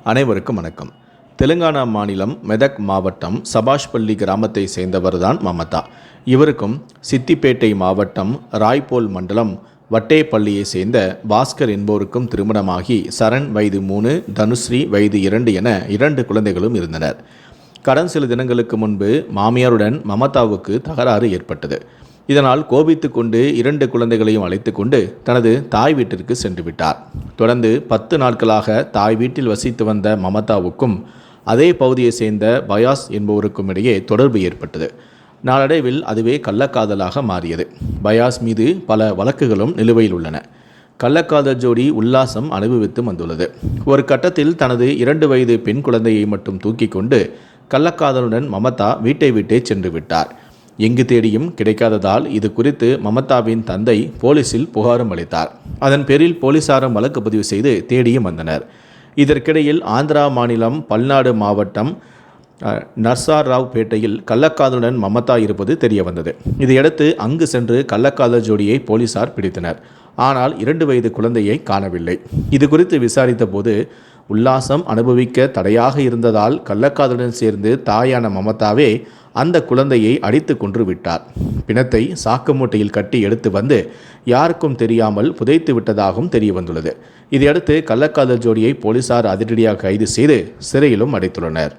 அனைவருக்கும் வணக்கம். தெலுங்கானா மாநிலம் மெதக் மாவட்டம் சபாஷ்பள்ளி கிராமத்தை சேர்ந்தவர்தான் மமதா. இவருக்கும் சித்திப்பேட்டை மாவட்டம் ராய்போல் மண்டலம் வட்டேப்பள்ளியை சேர்ந்த பாஸ்கர் என்போருக்கும் திருமணமாகி சரண் வயது 3, தனுஸ்ரீ வயது 2 என 2 குழந்தைகளும் இருந்தனர். கடந்த சில தினங்களுக்கு முன்பு மாமியாருடன் மமதாவுக்கு தகராறு ஏற்பட்டது. இதனால் கோபித்து கொண்டு 2 குழந்தைகளையும் அழைத்து கொண்டு தனது தாய் வீட்டிற்கு சென்று விட்டார். தொடர்ந்து 10 நாட்களாக தாய் வீட்டில் வசித்து வந்த மமதாவுக்கும் அதே பகுதியை சேர்ந்த பயாஸ் என்பவருக்கும் இடையே தொடர்பு ஏற்பட்டது. நாளடைவில் அதுவே கள்ளக்காதலாக மாறியது. பயாஸ் மீது பல வழக்குகளும் நிலுவையில் உள்ளன. கள்ளக்காதல் ஜோடி உல்லாசம் அனுபவித்து வந்துள்ளது. ஒரு கட்டத்தில் தனது 2 வயது பெண் குழந்தையை மட்டும் தூக்கி கொண்டு கள்ளக்காதலுடன் மமதா வீட்டை விட்டே சென்று விட்டார். எங்கு தேடியும் கிடைக்காததால் இது குறித்து மமதாவின் தந்தை போலீசில் புகாரும் அளித்தார். அதன் பேரில் போலீசாரும் வழக்கு பதிவு செய்து தேடியும் வந்தனர். இதற்கிடையில் ஆந்திரா மாநிலம் பல்நாடு மாவட்டம் நர்சாராவ் பேட்டையில் கள்ளக்காதலுடன் மமதா இருப்பது தெரிய வந்தது. இதையடுத்து அங்கு சென்று கள்ளக்காதல் ஜோடியை போலீசார் பிடித்தனர். ஆனால் 2 வயது குழந்தையை காணவில்லை. இது குறித்து விசாரித்த போது உல்லாசம் அனுபவிக்க தடையாக இருந்ததால் கள்ளக்காதலுடன் சேர்ந்து தாயான மமதாவே அந்த குழந்தையை அடித்து கொன்று விட்டார். பிணத்தை சாக்கு மூட்டையில் கட்டி எடுத்து வந்து யாருக்கும் தெரியாமல் புதைத்து விட்டதாகவும் தெரிய வந்துள்ளது. இதையடுத்து கள்ளக்காதல் ஜோடியை போலீசார் அதிரடியாக கைது செய்து சிறையிலும் அடைத்துள்ளனர்.